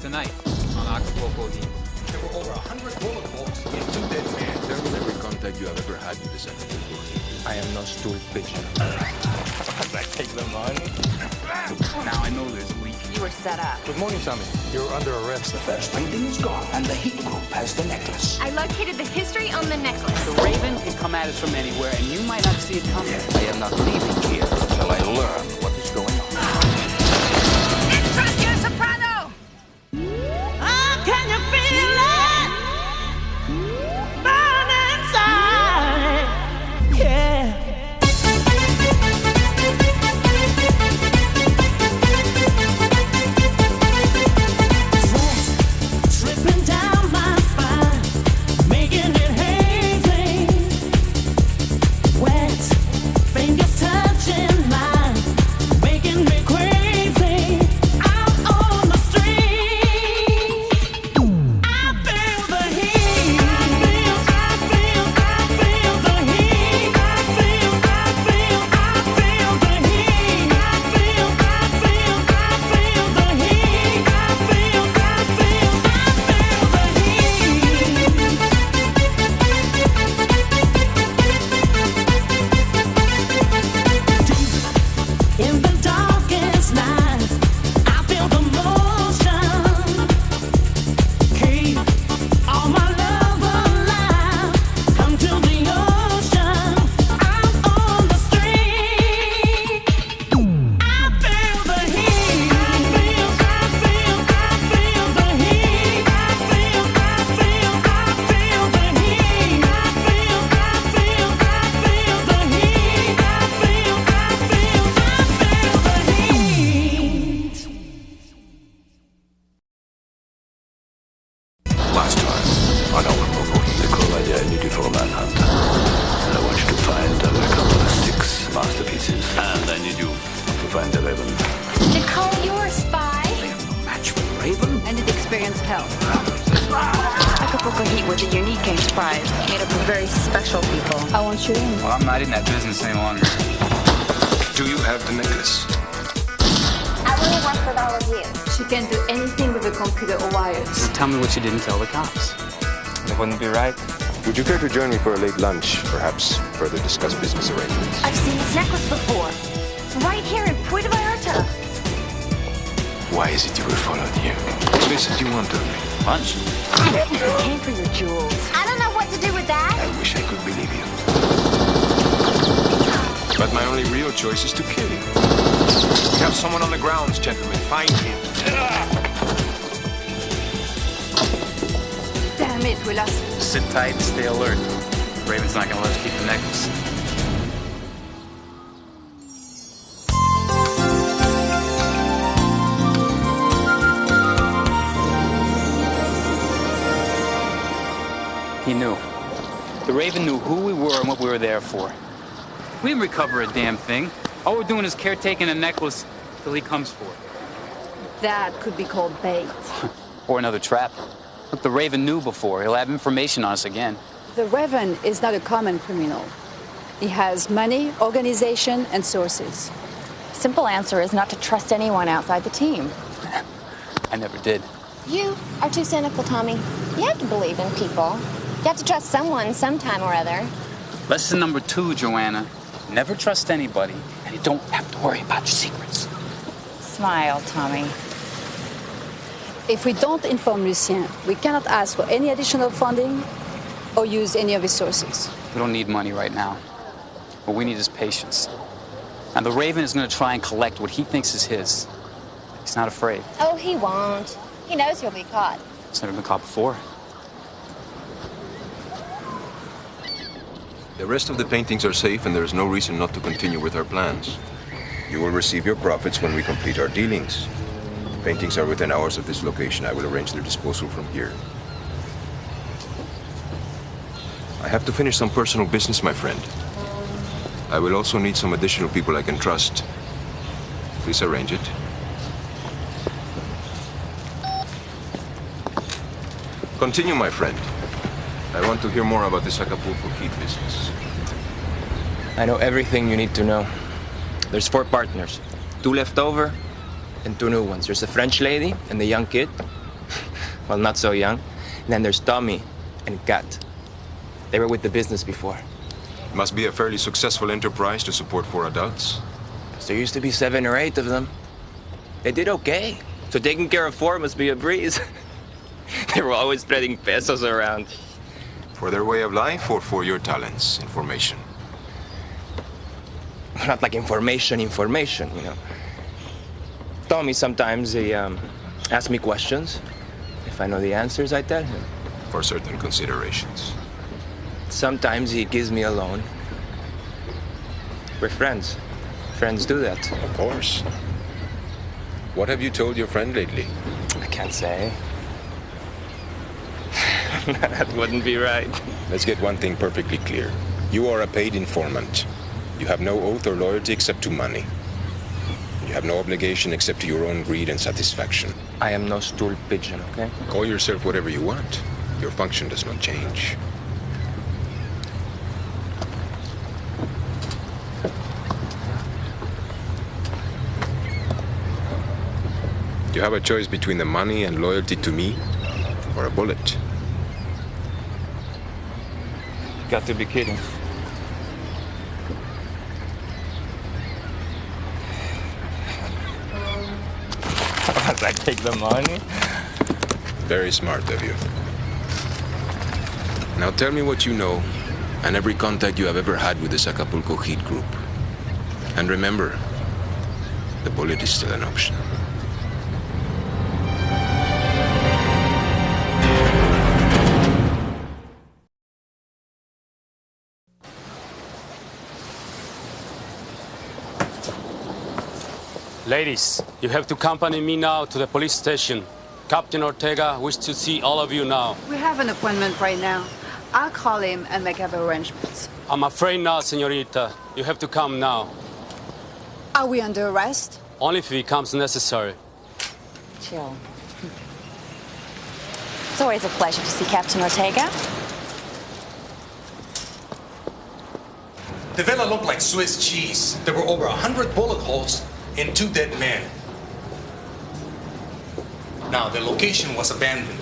tonight on Acapulco H.E.A.T. There were over 100 bullet holes in 2 dead men. There was every contact you have ever had with this Acapulco H.E.A.T. I am no stool pigeon. I take the money. Now I know there's a leak. You were set up. Good morning, Tommy. You're under arrest. The first painting is gone, and the H.E.A.T group has the necklace. I located the history on the necklace. The Raven can come at us from anywhere, and you might not see it coming. I am not leaving here until I learn what is going on. Trust your soprano! Oh, can you feel it? Burn inside. Yeah. Tripping down my spine, making it hazy. Wet fingers touching mine, making me crazy. Out on the street, I feel the heat. I feel the heat. I feel the heat. I feel the heat. I feel the heat. In the darkest night, I feel the motion. Keep all my love alive. Come to the ocean. I'm on the street. I feel the heat. I feel the heat. I feel the heat. I feel the heat. I feel the heat. Last time on Acapulco H.E.A.T, the cool idea I needed for a manhunt. And I want you to find a couple of 6 masterpieces. And I need you to find the Raven. Nicole, you're a spy. They have no match for the Raven. I did experience hell. Acapulco H.E.A.T was a unique enterprise made up of very special people. I want you in. Well, I'm not in that business any longer. Do you have the necklace? I want to work with all of you. She can do anything with a computer or wires. So tell me what you didn't tell the cops. It wouldn't be right. Would you care to join me for a late lunch, perhaps further discuss business arrangements? I've seen this necklace before. Right here in Puerto Vallarta. Why is it you were followed here? What is it you want of me? Lunch? I came for your jewels. I don't know what to do with that. I wish I could believe you. But my only real choice is to kill you. We have someone on the grounds, gentlemen. Find him. Damn it, we lost. Sit tight and stay alert. Raven's not gonna let us keep the necklace. He knew. The Raven knew who we were and what we were there for. We didn't recover a damn thing. All we're doing is caretaking a necklace till he comes for it. That could be called bait. Or another trap. Look, the Raven knew before. He'll have information on us again. The Raven is not a common criminal. He has money, organization, and sources. Simple answer is not to trust anyone outside the team. I never did. You are too cynical, Tommy. You have to believe in people. You have to trust someone sometime or other. Lesson number 2, Joanna. Never trust anybody, and you don't have to worry about your secrets. Smile, Tommy. If we don't inform Lucien, we cannot ask for any additional funding or use any of his sources. We don't need money right now. What we need is patience. And the Raven is going to try and collect what he thinks is his. He's not afraid. Oh, he won't. He knows he'll be caught. He's never been caught before. The rest of the paintings are safe, and there is no reason not to continue with our plans. You will receive your profits when we complete our dealings. Paintings are within hours of this location. I will arrange their disposal from here. I have to finish some personal business, my friend. I will also need some additional people I can trust. Please arrange it. Continue, my friend. I want to hear more about this Acapulco H.E.A.T business. I know everything you need to know. There's 4 partners. 2 left over and 2 new ones. There's a French lady and the young kid. Well, not so young. And then there's Tommy and Cat. They were with the business before. Must be a fairly successful enterprise to support 4 adults. There used to be 7 or 8 of them. They did okay. So taking care of 4 must be a breeze. They were always spreading pesos around. For their way of life or for your talents, information? Not like information, you know. Tommy sometimes, he asks me questions. If I know the answers, I tell him. For certain considerations. Sometimes he gives me a loan. We're friends. Friends do that. Of course. What have you told your friend lately? I can't say. That wouldn't be right. Let's get one thing perfectly clear. You are a paid informant. You have no oath or loyalty except to money. You have no obligation except to your own greed and satisfaction. I am no stool pigeon, okay? Call yourself whatever you want. Your function does not change. You have a choice between the money and loyalty to me, or a bullet. Got to be kidding. Must I take the money? Very smart of you. Now tell me what you know, and every contact you have ever had with this Acapulco H.E.A.T group. And remember, the bullet is still an option. Ladies, you have to accompany me now to the police station. Captain Ortega wishes to see all of you now. We have an appointment right now. I'll call him and make other arrangements. I'm afraid not, señorita. You have to come now. Are we under arrest? Only if it becomes necessary. Chill. It's always a pleasure to see Captain Ortega. The villa looked like Swiss cheese. There were over 100 bullet holes and 2 dead men. Now, the location was abandoned,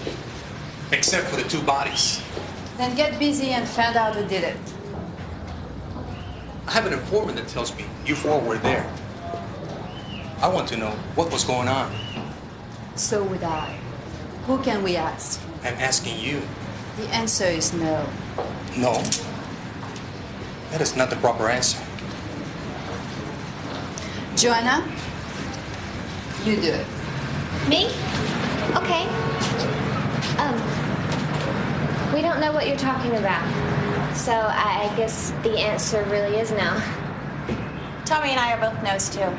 except for the 2 bodies. Then get busy and find out who did it. I have an informant that tells me you 4 were there. I want to know what was going on. So would I. Who can we ask? I'm asking you. The answer is no. No. That is not the proper answer. Joanna, you do it. Me? Okay. We don't know what you're talking about. So I guess the answer really is no. Tommy and I are both no's too.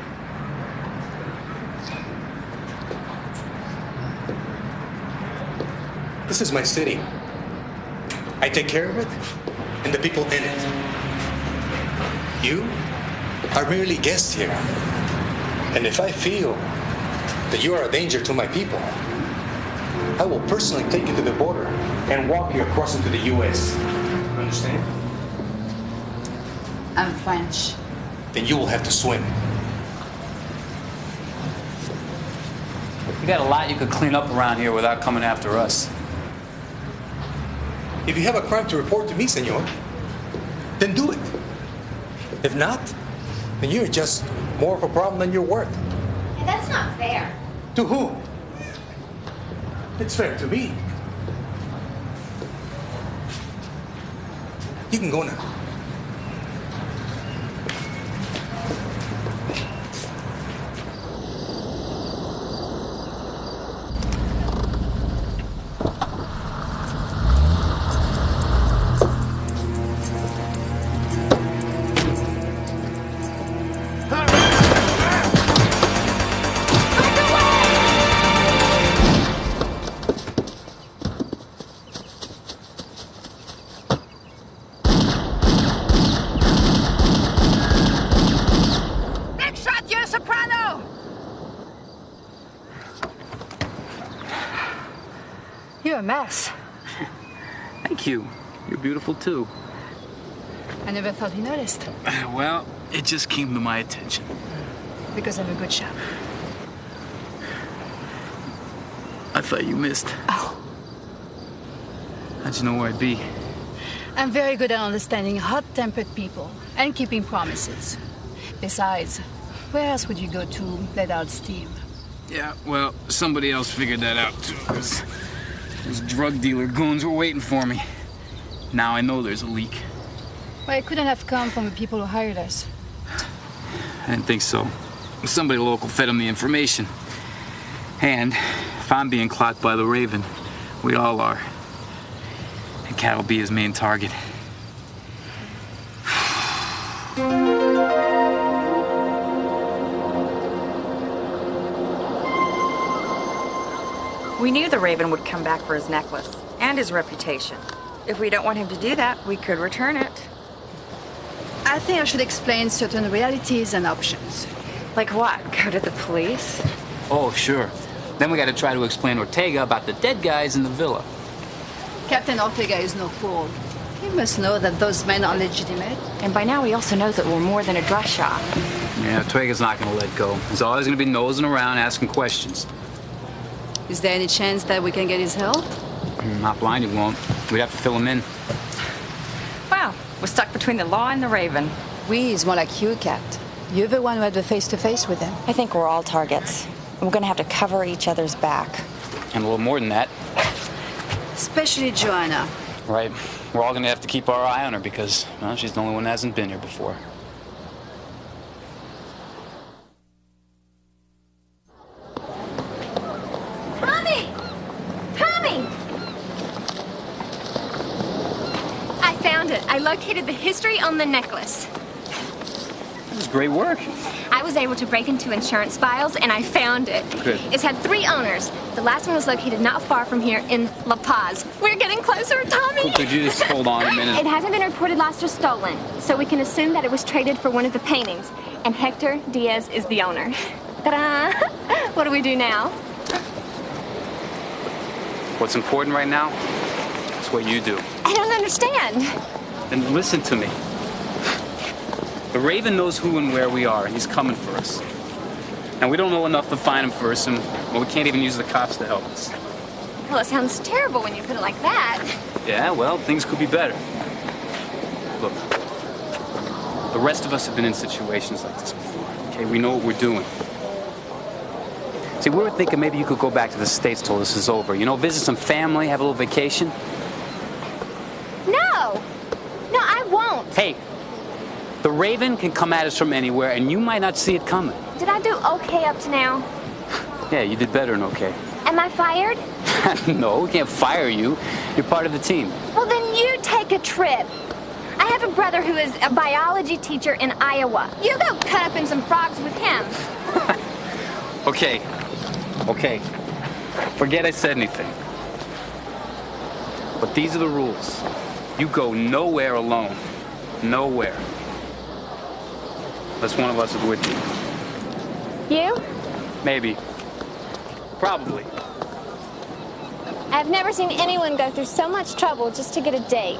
This is my city. I take care of it and the people in it. You are merely guests here. And if I feel that you are a danger to my people, I will personally take you to the border and walk you across into the U.S. Understand? I'm French. Then you will have to swim. You got a lot you could clean up around here without coming after us. If you have a crime to report to me, senor, then do it. If not, then you're just more of a problem than you're worth. Hey, that's not fair. To whom? It's fair to me. You can go now. You're a mess. Thank you. You're beautiful too. I never thought you noticed. Well, it just came to my attention. Because I'm a good shot. I thought you missed. Oh. How'd you know where I'd be? I'm very good at understanding hot-tempered people and keeping promises. Besides, where else would you go to let out steam? Yeah, well, somebody else figured that out, too. Those drug dealer goons were waiting for me. Now I know there's a leak. Well, it couldn't have come from the people who hired us. I didn't think so. Somebody local fed them the information. And if I'm being clocked by the Raven, we all are. And Cat will be his main target. We knew the Raven would come back for his necklace and his reputation. If we don't want him to do that, we could return it. I think I should explain certain realities and options. Like what? Go to the police? Oh, sure. Then we gotta try to explain Ortega about the dead guys in the villa. Captain Ortega is no fool. He must know that those men are legitimate. And by now he also knows that we're more than a dress shop. Yeah, Ortega's not gonna let go. He's always gonna be nosing around asking questions. Is there any chance that we can get his help? Not blind, he won't. We'd have to fill him in. Well, we're stuck between the law and the Raven. We is more like you, Cat. You're the one who had the face-to-face with him. I think we're all targets. We're gonna have to cover each other's back. And a little more than that. Especially Joanna. Right. We're all gonna have to keep our eye on her because, well, she's the only one that hasn't been here before. Tommy! Tommy! I found it. I located the history on the necklace. This is great work. I was able to break into insurance files, and I found it. Good. It's had 3 owners. The last one was located not far from here in La Paz. We're getting closer, Tommy! Could you just hold on a minute? It hasn't been reported lost or stolen, so we can assume that it was traded for one of the paintings. And Hector Diaz is the owner. Ta-da! What do we do now? What's important right now is what you do. I don't understand. Then listen to me. The Raven knows who and where we are, and he's coming for us. And we don't know enough to find him first, and well, we can't even use the cops to help us. Well, it sounds terrible when you put it like that. Yeah, well, things could be better. Look, the rest of us have been in situations like this before, okay? We know what we're doing. See, we were thinking maybe you could go back to the States till this is over. You know, visit some family, have a little vacation. No! No, I won't. Hey, the Raven can come at us from anywhere, and you might not see it coming. Did I do okay up to now? Yeah, you did better than okay. Am I fired? No, we can't fire you. You're part of the team. Well, then you take a trip. I have a brother who is a biology teacher in Iowa. You go cut up in some frogs with him. Okay. Okay. Forget I said anything. But these are the rules. You go nowhere alone. Nowhere. Unless one of us is with you. You? Maybe. Probably. I've never seen anyone go through so much trouble just to get a date.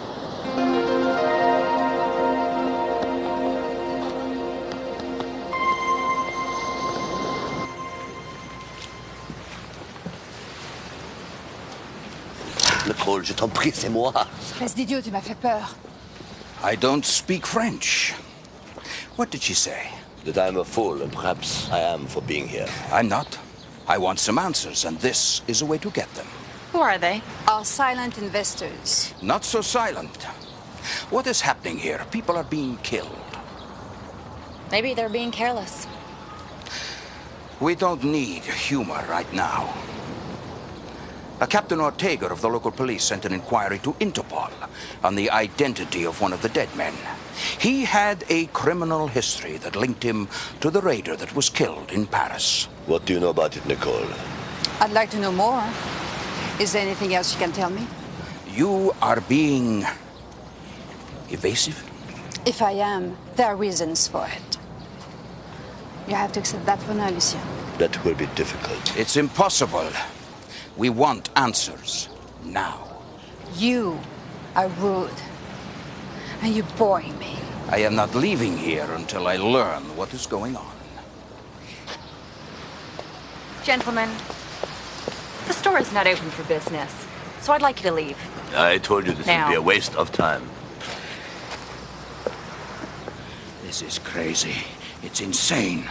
Nicole, je t'en prie, c'est moi. Espèce d'idiot, tu m'as fait peur. I don't speak French. What did she say? That I'm a fool, and perhaps I am for being here. I'm not. I want some answers, and this is a way to get them. Who are they? Our silent investors. Not so silent. What is happening here? People are being killed. Maybe they're being careless. We don't need humor right now. Captain Ortega of the local police sent an inquiry to Interpol on the identity of one of the dead men. He had a criminal history that linked him to the raider that was killed in Paris. What do you know about it, Nicole? I'd like to know more. Is there anything else you can tell me? You are being evasive? If I am, there are reasons for it. You have to accept that for now, Lucien. That will be difficult. It's impossible. We want answers now. You are rude. And you're boring me. I am not leaving here until I learn what is going on. Gentlemen, The store is not open for business, so I'd like you to leave. I told you this would be a waste of time. This is crazy. It's insane.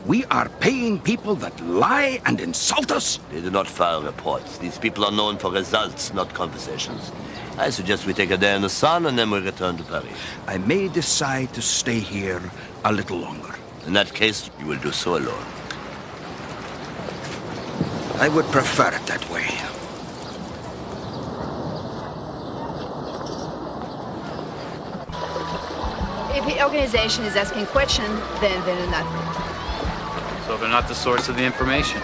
We are paying people that lie and insult us? They do not file reports. These people are known for results, not conversations. I suggest we take a day in the sun and then we return to Paris. I may decide to stay here a little longer. In that case, you will do so alone. I would prefer it that way. If the organization is asking questions, then they know nothing. So they're not the source of the information.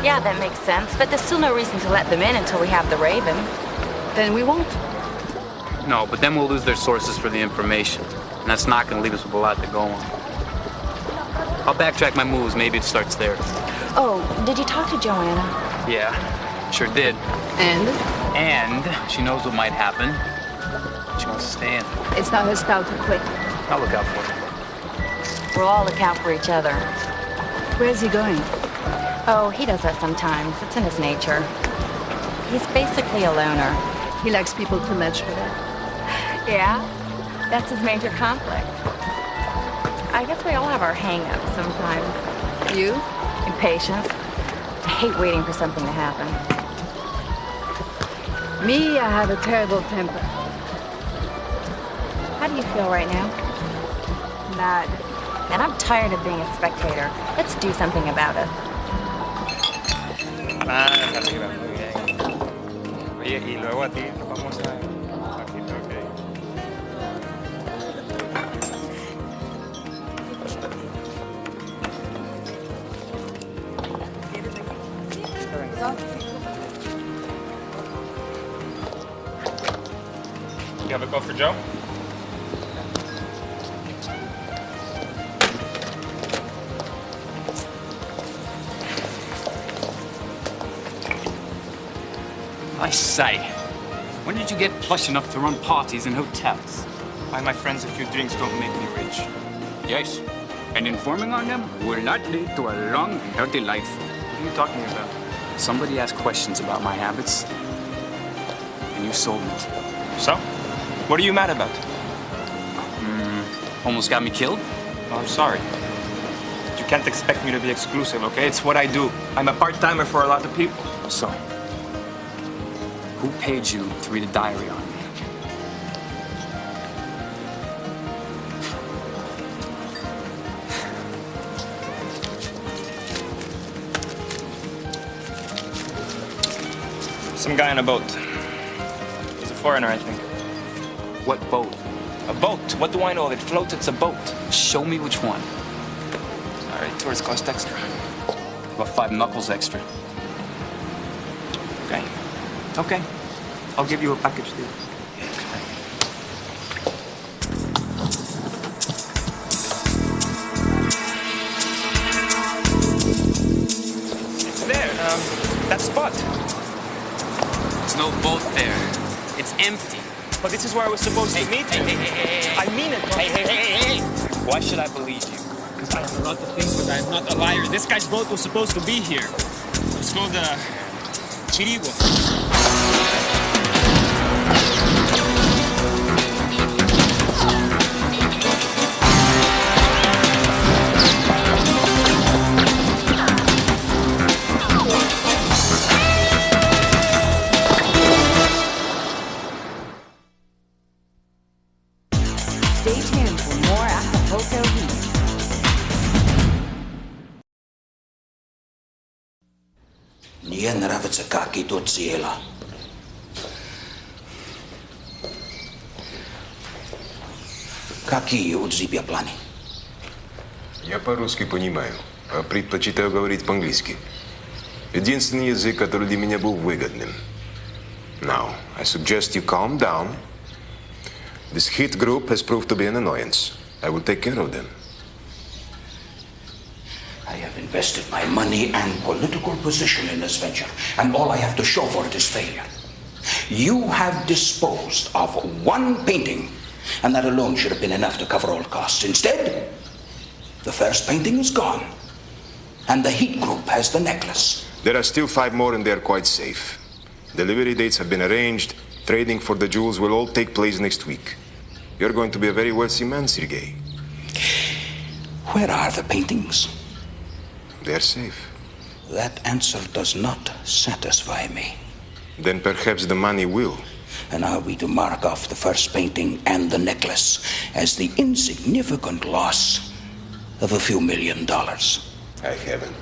Yeah, that makes sense, but there's still no reason to let them in until we have the Raven. Then we won't. No, but then we'll lose their sources for the information. And that's not going to leave us with a lot to go on. I'll backtrack my moves. Maybe it starts there. Oh, did you talk to Joanna? Yeah, sure did. And? And she knows what might happen. She wants to stay in. It's not her style to quit. I'll look out for her. We'll all look out for each other. Where's he going? Oh, he does that sometimes. It's in his nature. He's basically a loner. He likes people too much for that. Yeah? That's his major conflict. I guess we all have our hang-ups sometimes. You? Impatience. I hate waiting for something to happen. Me, I have a terrible temper. How do you feel right now? Mad. And I'm tired of being a spectator. Let's do something about it. Oye, y luego a ti vamos a... Aquí, ok. You have a call for Joe? I say, when did you get plush enough to run parties in hotels? Why, my friends, a few drinks don't make me rich. Yes, and informing on them will not lead to a long and healthy life. What are you talking about? Somebody asked questions about my habits, and you sold it. So? What are you mad about? Almost got me killed? Oh, I'm sorry. You can't expect me to be exclusive, okay? It's what I do. I'm a part-timer for a lot of people. So, who paid you to read a diary on me? Some guy on a boat. He's a foreigner, I think. What boat? A boat. What do I know? If it floats, it's a boat. Show me which one. All right, tours cost extra. About 5 knuckles extra. Okay. Okay. I'll give you a package deal. It's there. That spot. There's no boat there. It's empty. But this is where I was supposed to meet you. Hey. I mean it. Hey. Why should I believe you? Because I have a lot of things, but I'm not a liar. This guy's boat was supposed to be here. It's called Chiribo. Stay tuned for more Acapulco H.E.A.T. Мне нравится, как идут дела. Какие у тебя планы? Я по-русски понимаю, а предпочитаю говорить по-английски. Единственный язык, который для меня был выгодным. Now, I suggest you calm down. This hit group has proved to be an annoyance. I will take care of them. I have invested my money and political position in this venture, and all I have to show for it is failure. You have disposed of one painting, and that alone should have been enough to cover all costs. Instead, the first painting is gone, and the Heat Group has the necklace. There are still 5 more and they are quite safe. Delivery dates have been arranged. Trading for the jewels will all take place next week. You're going to be a very wealthy man, Sergei. Where are the paintings? They're safe. That answer does not satisfy me. Then perhaps the money will. And are we to mark off the first painting and the necklace as the insignificant loss of a few $1 million? I haven't.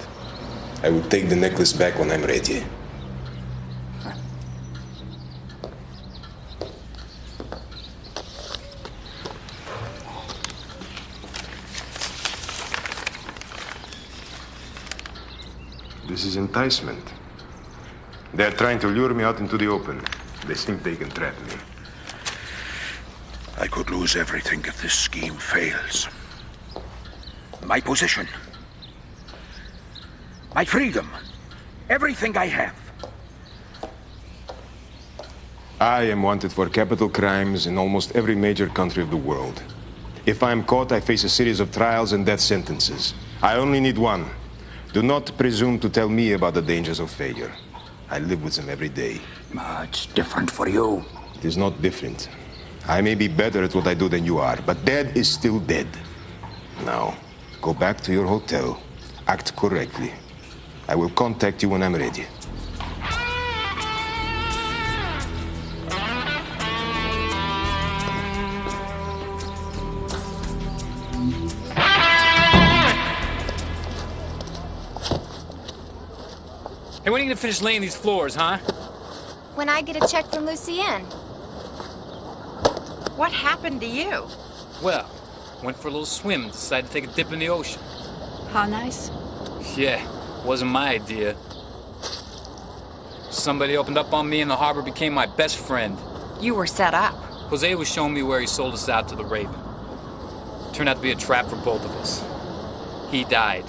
I will take the necklace back when I'm ready. This is enticement. They're trying to lure me out into the open. They think they can trap me. I could lose everything if this scheme fails. My position. My freedom. Everything I have. I am wanted for capital crimes in almost every major country of the world. If I am caught, I face a series of trials and death sentences. I only need one. Do not presume to tell me about the dangers of failure. I live with them every day. It's different for you. It is not different. I may be better at what I do than you are, but dead is still dead. Now, go back to your hotel. Act correctly. I will contact you when I'm ready. Hey, when are you gonna finish laying these floors, huh? When I get a check from Lucienne. What happened to you? Well, went for a little swim, decided to take a dip in the ocean. How nice. Yeah, wasn't my idea. Somebody opened up on me in the harbor, became my best friend. You were set up. Jose was showing me where he sold us out to the Raven. Turned out to be a trap for both of us. He died.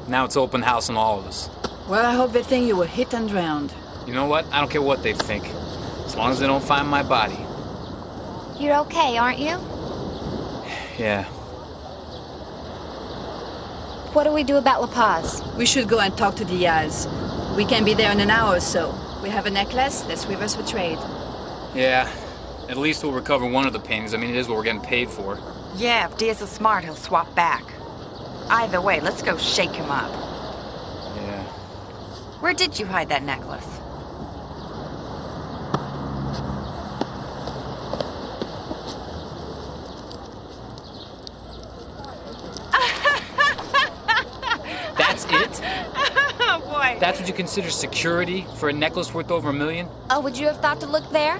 Now it's open house on all of us. Well, I hope they think you were hit and drowned. You know what? I don't care what they think. As long as they don't find my body. You're okay, aren't you? Yeah. What do we do about La Paz? We should go and talk to Diaz. We can be there in an hour or so. We have a necklace, let's reverse the trade. Yeah. At least we'll recover one of the paintings. I mean, it is what we're getting paid for. Yeah, if Diaz is smart, he'll swap back. Either way, let's go shake him up. Yeah. Where did you hide that necklace? That's it? Oh, boy. That's what you consider security for a necklace worth over $1 million? Oh, would you have thought to look there?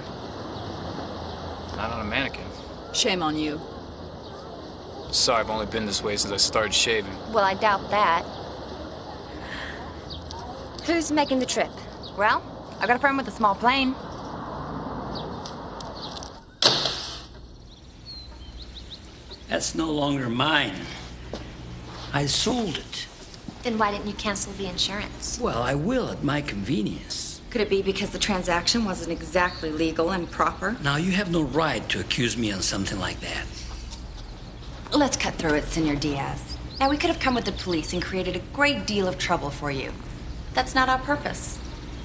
Not on a mannequin. Shame on you. Sorry, I've only been this way since I started shaving. Well, I doubt that. Who's making the trip? Well, I got a friend with a small plane. That's no longer mine. I sold it. Then why didn't you cancel the insurance? Well, I will at my convenience. Could it be because the transaction wasn't exactly legal and proper? Now, you have no right to accuse me on something like that. Let's cut through it, Senor Diaz. Now, we could have come with the police and created a great deal of trouble for you. That's not our purpose.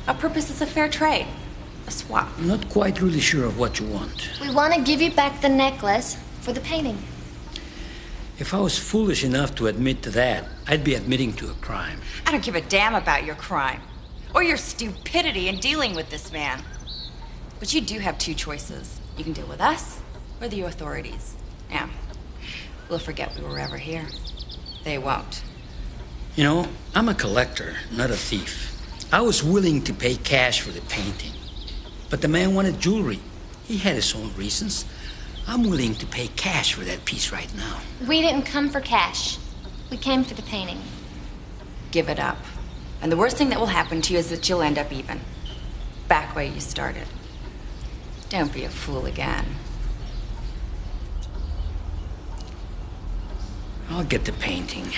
Our purpose is a fair trade. A swap. I'm not quite really sure of what you want. We want to give you back the necklace for the painting. If I was foolish enough to admit to that, I'd be admitting to a crime. I don't give a damn about your crime. Or your stupidity in dealing with this man. But you do have 2 choices. You can deal with us or the authorities. Now, we'll forget we were ever here. They won't. You know, I'm a collector, not a thief. I was willing to pay cash for the painting. But the man wanted jewelry. He had his own reasons. I'm willing to pay cash for that piece right now. We didn't come for cash. We came for the painting. Give it up. And the worst thing that will happen to you is that you'll end up even. Back where you started. Don't be a fool again. I'll get the painting.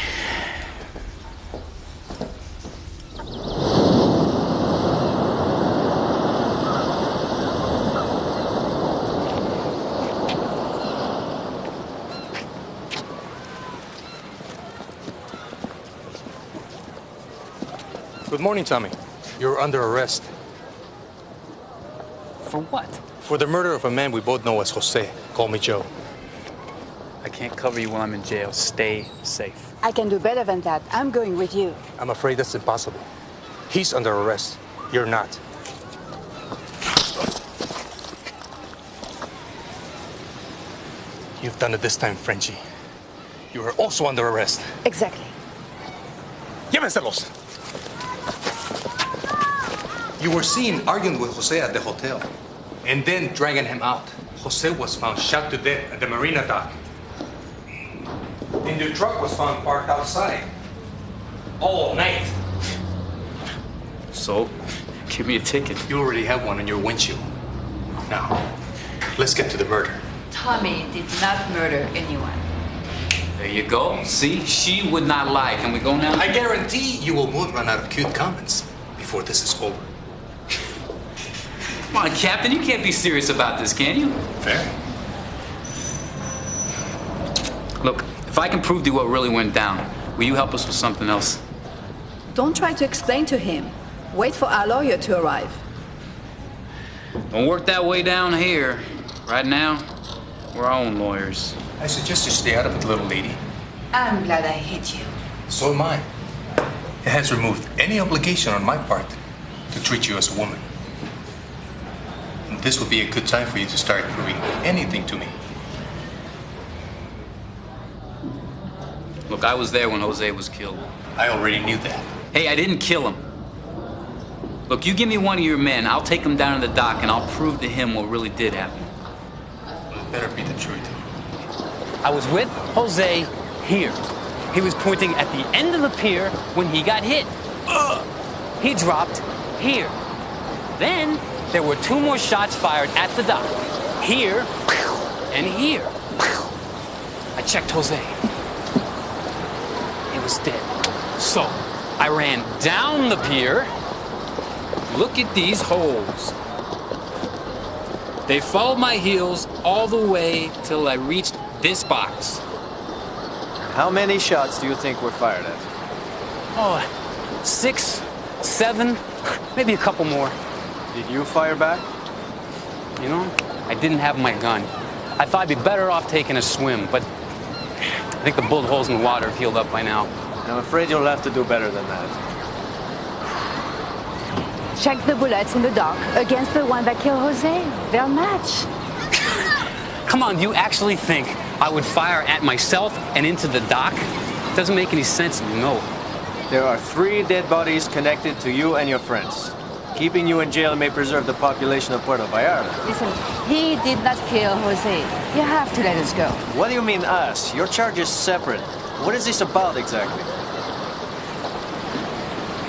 Good morning, Tommy. You're under arrest. For what? For the murder of a man we both know as Jose. Call me Joe. I can't cover you while I'm in jail. Stay safe. I can do better than that. I'm going with you. I'm afraid that's impossible. He's under arrest. You're not. You've done it this time, Frenchie. You are also under arrest. Exactly. Llévenselos! You were seen arguing with Jose at the hotel, and then dragging him out. Jose was found shot to death at the marina dock. And your truck was found parked outside. All night. So, give me a ticket. You already have one on your windshield. Now, let's get to the murder. Tommy did not murder anyone. There you go. See, she would not lie. Can we go now? I guarantee you will both run out of cute comments before this is over. Come on, Captain, you can't be serious about this, can you? Fair. Look, if I can prove to you what really went down, will you help us with something else? Don't try to explain to him. Wait for our lawyer to arrive. Don't work that way down here. Right now, we're our own lawyers. I suggest you stay out of it, little lady. I'm glad I hit you. So am I. It has removed any obligation on my part to treat you as a woman. And this would be a good time for you to start proving anything to me. Look, I was there when Jose was killed. I already knew that. Hey, I didn't kill him. Look, you give me one of your men, I'll take him down to the dock and I'll prove to him what really did happen. Well, it better be the truth. I was with Jose here. He was pointing at the end of the pier when he got hit. He dropped here. Then there were 2 more shots fired at the dock. Here and here. I checked Jose. He was dead. So I ran down the pier. Look at these holes. They followed my heels all the way till I reached this box. How many shots do you think were fired at? Oh, 6, 7, maybe a couple more. Did you fire back? You know, I didn't have my gun. I thought I'd be better off taking a swim, but I think the bullet holes in the water have healed up by now. I'm afraid you'll have to do better than that. Check the bullets in the dock against the one that killed Jose. They'll match. Come on, do you actually think I would fire at myself and into the dock? Doesn't make any sense, you know. There are 3 dead bodies connected to you and your friends. Keeping you in jail may preserve the population of Puerto Vallarta. Listen, he did not kill Jose. You have to let us go. What do you mean us? Your charge is separate. What is this about exactly?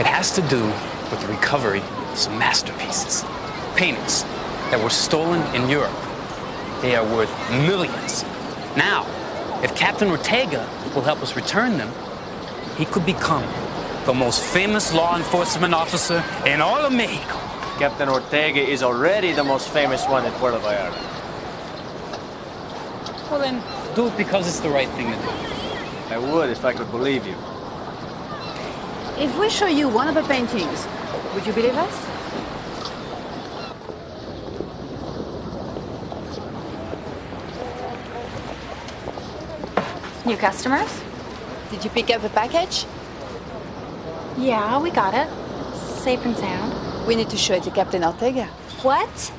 It has to do with the recovery of some masterpieces. Paintings that were stolen in Europe. They are worth millions. Now, if Captain Ortega will help us return them, he could become the most famous law enforcement officer in all of Mexico. Captain Ortega is already the most famous one in Puerto Vallarta. Well then, do it because it's the right thing to do. I would if I could believe you. If we show you one of the paintings, would you believe us? New customers? Did you pick up the package? Yeah, we got it. Safe and sound. We need to show it to Captain Ortega. What?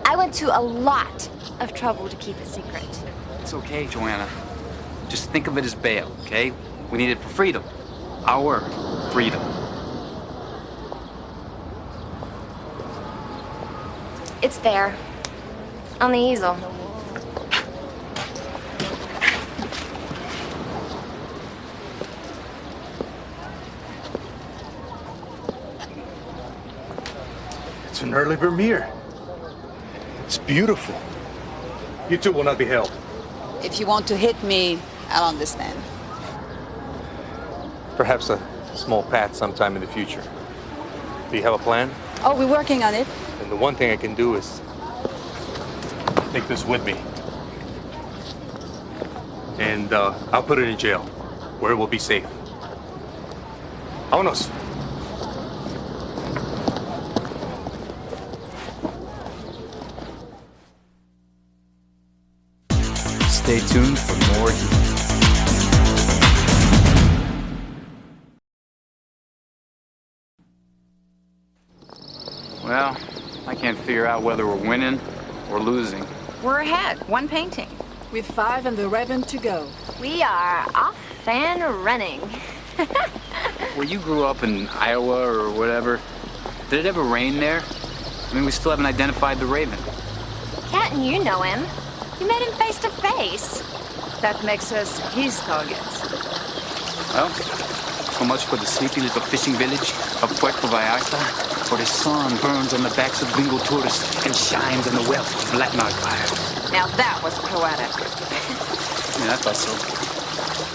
I went to a lot of trouble to keep it secret. It's okay, Joanna. Just think of it as bail, okay? We need it for freedom. Our freedom. It's there. On the easel. It's an early premiere. It's beautiful. You two will not be held. If you want to hit me, I'll understand. Perhaps a small pat sometime in the future. Do you have a plan? Oh, we're working on it. And the one thing I can do is take this with me. And I'll put it in jail, where it will be safe. Vámonos. Stay tuned for more Heat. Well, I can't figure out whether we're winning or losing. We're ahead. One painting. With 5 and the Raven to go. We are off and running. Where you grew up in Iowa or whatever, did it ever rain there? I mean, we still haven't identified the Raven. Cat and you know him. You met him face to face. That makes us his targets. Well, so much for the sleepy little fishing village of Puerto Vallarta, where the sun burns on the backs of gringo tourists and shines on the wealth of black market buyers. Now that was poetic. Yeah, I thought so.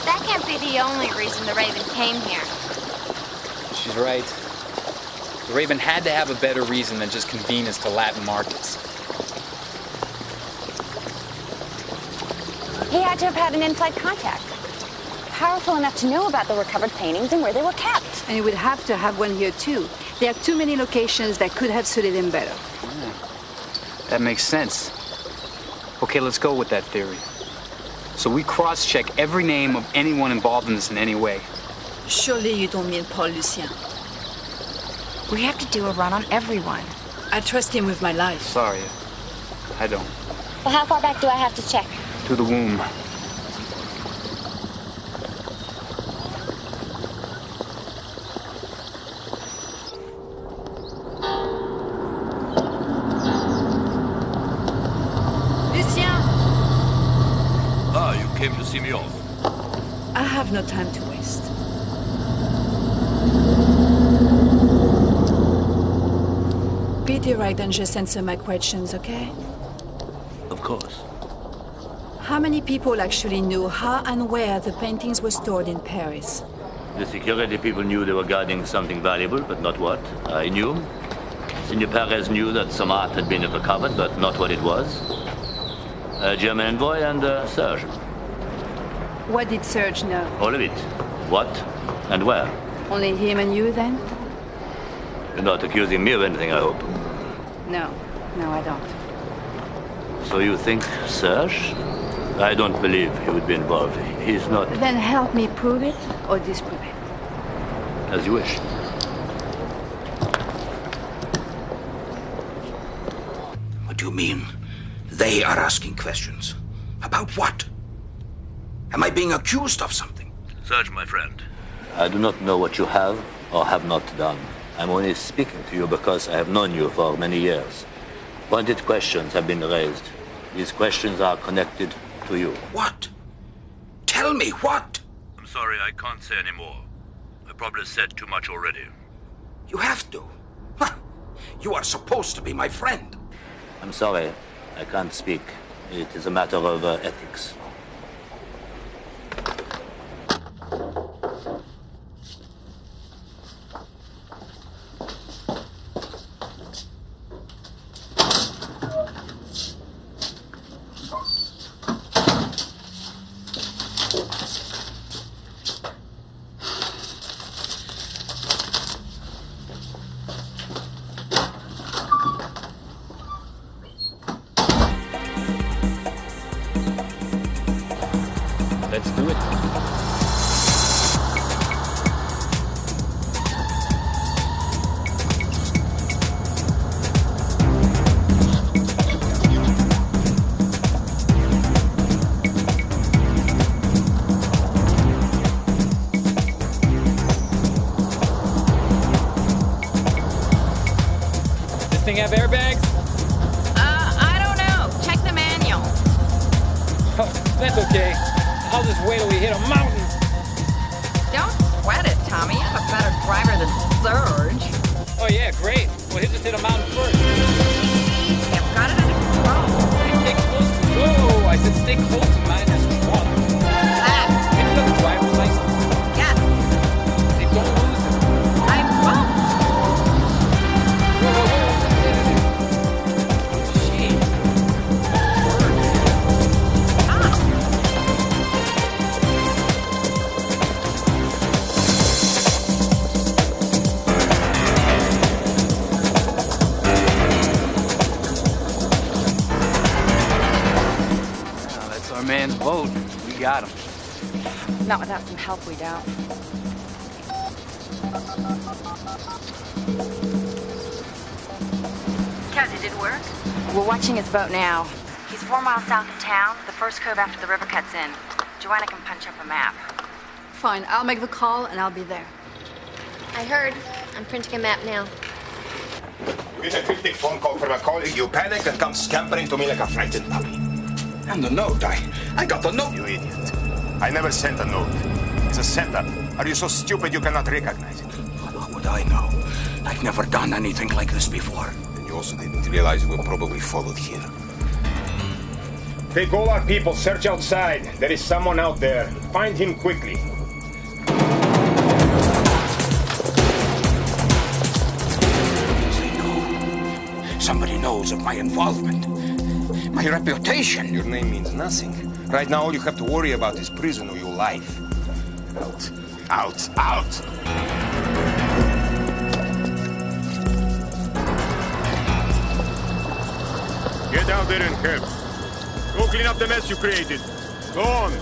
That can't be the only reason the Raven came here. She's right. The Raven had to have a better reason than just convenience to Latin markets. He had to have had an inside contact. Powerful enough to know about the recovered paintings and where they were kept. And he would have to have one here too. There are too many locations that could have suited him better. Yeah. That makes sense. Okay, let's go with that theory. So we cross-check every name of anyone involved in this in any way. Surely you don't mean Paul Lucien. We have to do a run on everyone. I trust him with my life. Sorry, I don't. Well, how far back do I have to check? To the womb. Came to see me off. I have no time to waste. Be direct and just answer my questions, okay? Of course. How many people actually knew how and where the paintings were stored in Paris? The security people knew they were guarding something valuable, but not what. I knew. Senor Perez knew that some art had been recovered, but not what it was. A German envoy and Serge. What did Serge know? All of it. What and where? Only him and you, then? You're not accusing me of anything, I hope. No, I don't. So you think Serge? I don't believe he would be involved. He's not... Then help me prove it or disprove it. As you wish. What do you mean? They are asking questions. About what? Am I being accused of something? Serge, my friend. I do not know what you have or have not done. I'm only speaking to you because I have known you for many years. Pointed questions have been raised. These questions are connected to you. What? Tell me, what? I'm sorry, I can't say any more. I probably said too much already. You have to. You are supposed to be my friend. I'm sorry, I can't speak. It is a matter of ethics. Let's do it. This thing have airbags? I don't know. Check the manual. Oh, that's okay. I'll just wait till we hit a mountain. Don't sweat it, Tommy. You have a better driver than Serge. Oh, yeah, great. Well, he'll just hit a mountain first. You've got it under control. Stay close to... Whoa, I said stay close to -1. Ah. Have you got a driver's license? Yes. They don't lose it. I won't. Whoa, whoa, whoa. Jeez. Not without some help, we don't. Cat, did it work? We're watching his boat now. He's 4 miles south of town, the first cove after the river cuts in. Joanna can punch up a map. Fine, I'll make the call and I'll be there. I heard. I'm printing a map now. You get a cryptic phone call from a colleague, you panic and come scampering to me like a frightened puppy. And the note, I got the note. You idiot. I never sent a note. It's a setup. Are you so stupid you cannot recognize it? How would I know? I've never done anything like this before. And you also didn't realize you were probably followed here. Take all our people, search outside. There is someone out there. Find him quickly. Somebody knows of my involvement. My reputation. Your name means nothing. Right now, all you have to worry about is prison or your life. Out. Out. Out! Get down there and help. Go clean up the mess you created. Go on.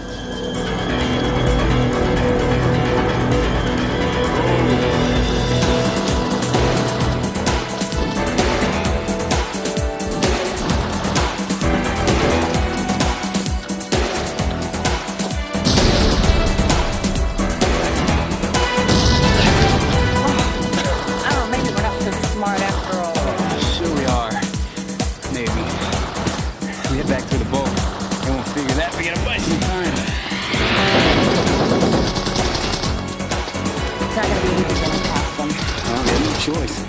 Choice.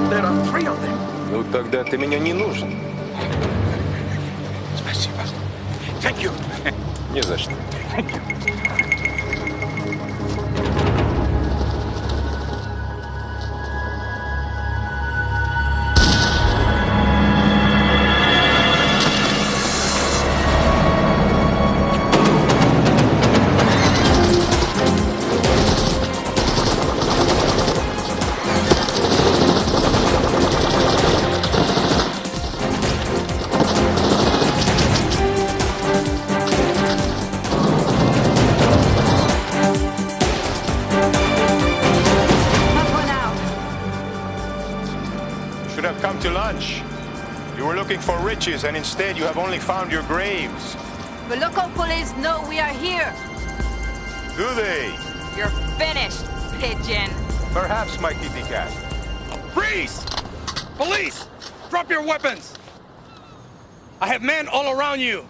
There are 3 of them. Ну тогда ты мне не нужен. Спасибо. Thank you. Не за что. Thank you. To lunch. You were looking for riches, and instead you have only found your graves. The local police know we are here. Do they? You're finished, pigeon. Perhaps, my kitty cat. Freeze! Police! Drop your weapons! I have men all around you.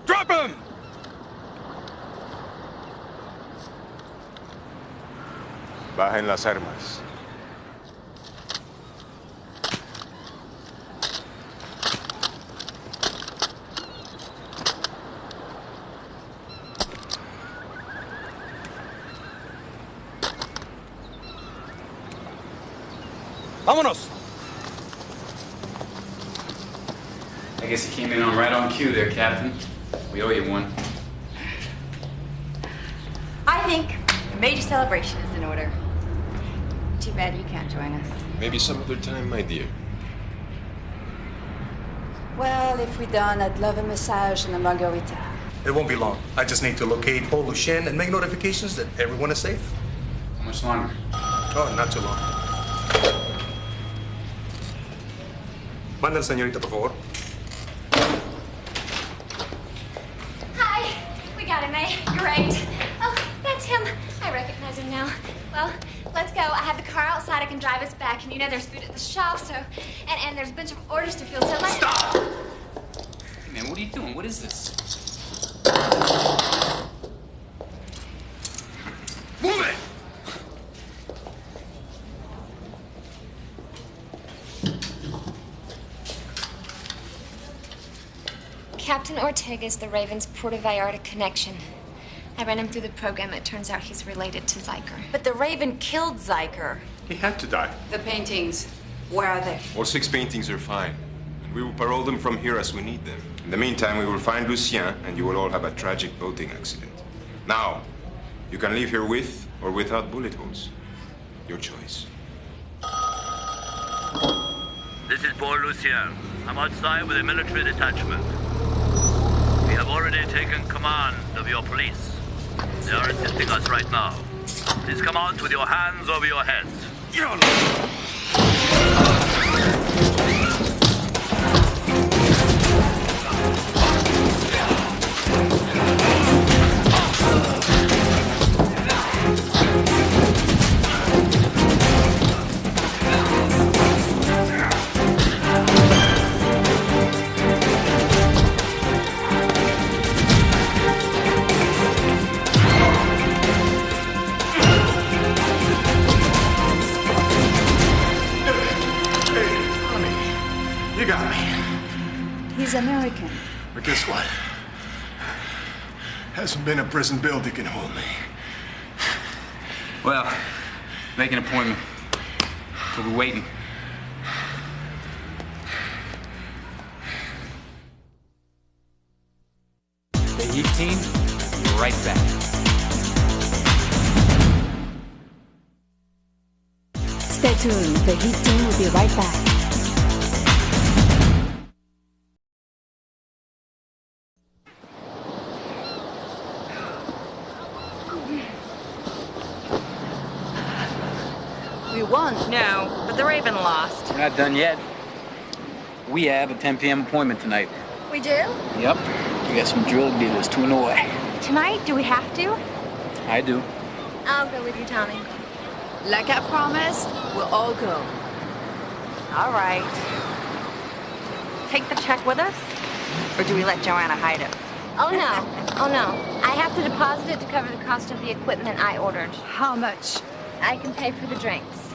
Drop them! Bajen las armas. Vámonos! I guess you came in on right on cue there, Captain. We owe you one. I think a major celebration is in order. Too bad you can't join us. Maybe some other time, my dear. Well, if we're done, I'd love a massage and a margarita. It won't be long. I just need to locate Paul Lucien and make notifications that everyone is safe. How much longer? Oh, not too long. Manda la señorita, por favor. Hi. We got him, eh? Great. Oh, that's him. I recognize him now. Well, let's go. I have the car outside. I can drive us back. And you know there's food at the shop, so... And there's a bunch of orders to fill, so let's... Stop! Hey, man, what are you doing? What is this? Move it! Captain Ortega is the Raven's Puerto Vallarta connection. I ran him through the program. It turns out he's related to Zyker. But the Raven killed Zyker. He had to die. The paintings, where are they? All 6 paintings are fine. And we will parole them from here as we need them. In the meantime, we will find Lucien, and you will all have a tragic boating accident. Now, you can leave here with or without bullet holes. Your choice. This is Paul Lucien. I'm outside with a military detachment. We have already taken command of your police. They are assisting us right now. Please come out with your hands over your heads. You got me. He's American. But guess what? Hasn't been a prison build that can hold me. Well, make an appointment. We'll be waiting. The Heat team, will be right back. Stay tuned. The Heat team will be right back. We won. No, but the Raven lost. We're not done yet. We have a 10 p.m. appointment tonight. We do? Yep. We got some drill dealers tuning away. Tonight? Do we have to? I do. I'll go with you, Tommy. Like I promised, we'll all go. All right. Take the check with us? Or do we let Joanna hide it? Oh, no. Oh, no. I have to deposit it to cover the cost of the equipment I ordered. How much? I can pay for the drinks.